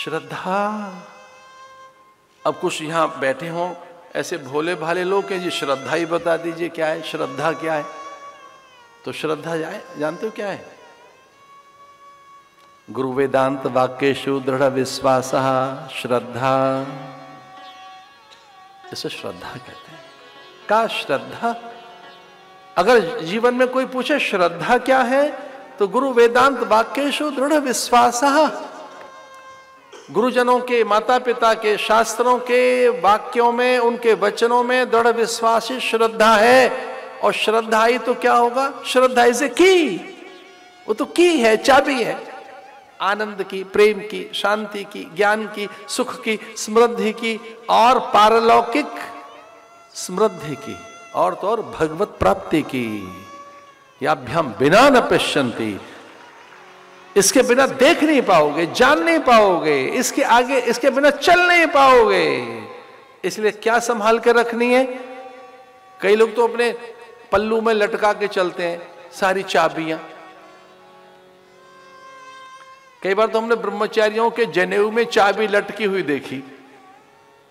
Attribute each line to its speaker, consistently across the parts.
Speaker 1: श्रद्धा। अब कुछ यहां बैठे हों ऐसे भोले भाले लोग हैं जी, श्रद्धा ही बता दीजिए क्या है, श्रद्धा क्या है। तो श्रद्धा जाए जानते हो क्या है? गुरु वेदांत वाक्येषु दृढ़ विश्वास श्रद्धा, इसे श्रद्धा कहते हैं। का श्रद्धा, अगर जीवन में कोई पूछे श्रद्धा क्या है, तो गुरु वेदांत वाक्येषु दृढ़ विश्वास, गुरुजनों के, माता पिता के, शास्त्रों के वाक्यों में, उनके वचनों में दृढ़ विश्वास ही श्रद्धा है। और श्रद्धा ही तो क्या होगा? श्रद्धा इसे की, वो तो की है, चाबी है आनंद की, प्रेम की, शांति की, ज्ञान की, सुख की, समृद्धि की और पारलौकिक समृद्धि की, और तो और भगवत प्राप्ति की। याभ्याम बिना न पश्यन्ति, इसके बिना देख नहीं पाओगे, जान नहीं पाओगे, इसके आगे इसके बिना चल नहीं पाओगे। इसलिए क्या संभाल के रखनी है? कई लोग तो अपने पल्लू में लटका के चलते हैं सारी चाबियां। कई बार तो हमने ब्रह्मचारियों के जनेऊ में चाबी लटकी हुई देखी।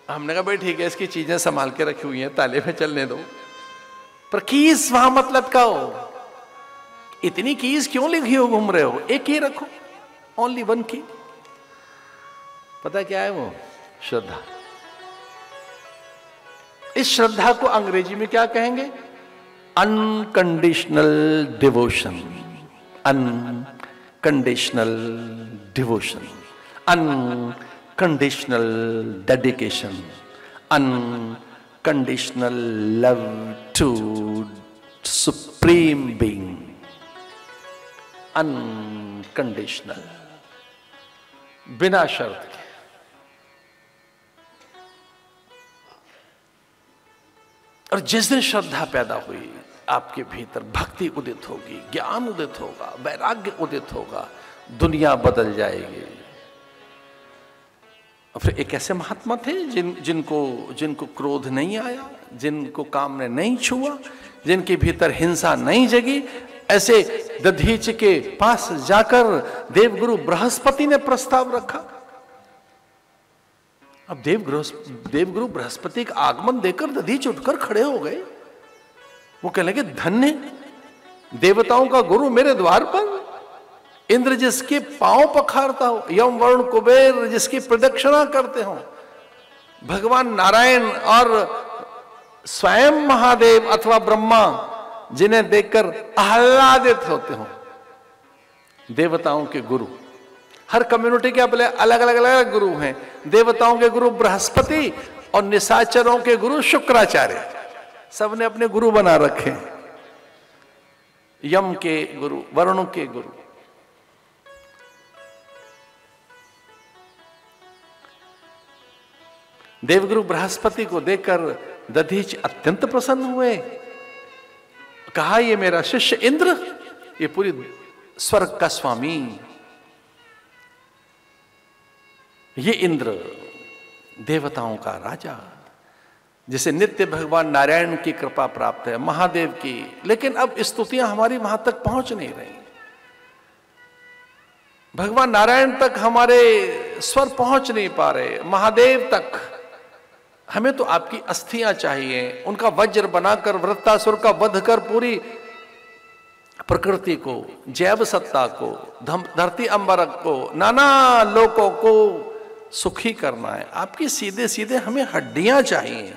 Speaker 1: हमने कहा भाई ठीक है, इसकी चीजें संभाल के रखी हुई हैं, ताले में चलने दो, पर कीस वहां मत लटकाओ। इतनी कीज क्यों लिखी हो, घूम रहे हो? एक ही रखो, ओनली वन की। पता क्या है वो? श्रद्धा। इस श्रद्धा को अंग्रेजी में क्या कहेंगे? Unconditional devotion. Unconditional devotion, unconditional dedication, unconditional love to supreme being. Unconditional, बिना शर्त के। और जिस दिन श्रद्धा पैदा हुई आपके भीतर, भक्ति उदित होगी, ज्ञान उदित होगा, वैराग्य उदित होगा, दुनिया बदल जाएगी। और फिर एक ऐसे महात्मा थे जिनको क्रोध नहीं आया, जिनको काम ने नहीं छुआ, जिनके भीतर हिंसा नहीं जगी। ऐसे दधीच के पास जाकर देवगुरु बृहस्पति ने प्रस्ताव रखा। अब देवगुरु बृहस्पति का आगमन देकर दधीच उठकर खड़े हो गए। वो कहने लगे धन्य देवताओं का गुरु मेरे द्वार पर, इंद्र जिसके पांव पखारता हो, यम वरुण कुबेर जिसकी प्रदक्षिणा करते हो, भगवान नारायण और स्वयं महादेव अथवा ब्रह्मा जिन्हें देखकर आह्लादित होते हो। देवताओं के गुरु, हर कम्युनिटी के अपने अलग अलग गुरु हैं। देवताओं के गुरु बृहस्पति और निशाचरों के गुरु शुक्राचार्य, सबने अपने गुरु बना रखे। यम के गुरु, वरुण के गुरु। देवगुरु बृहस्पति को देखकर दधीच अत्यंत प्रसन्न हुए। कहा ये मेरा शिष्य इंद्र, ये पूरी स्वर्ग का स्वामी, ये इंद्र देवताओं का राजा, जिसे नित्य भगवान नारायण की कृपा प्राप्त है, महादेव की। लेकिन अब स्तुतियां हमारी वहां तक पहुंच नहीं रही। भगवान नारायण तक हमारे स्वर पहुंच नहीं पा रहे, महादेव तक। हमें तो आपकी अस्थियां चाहिए, उनका वज्र बनाकर वृत्तासुर का वध कर पूरी प्रकृति को, जैव सत्ता को, धरती अंबरक को, नाना लोकों को सुखी करना है। आपकी सीधे सीधे हमें हड्डियां चाहिए।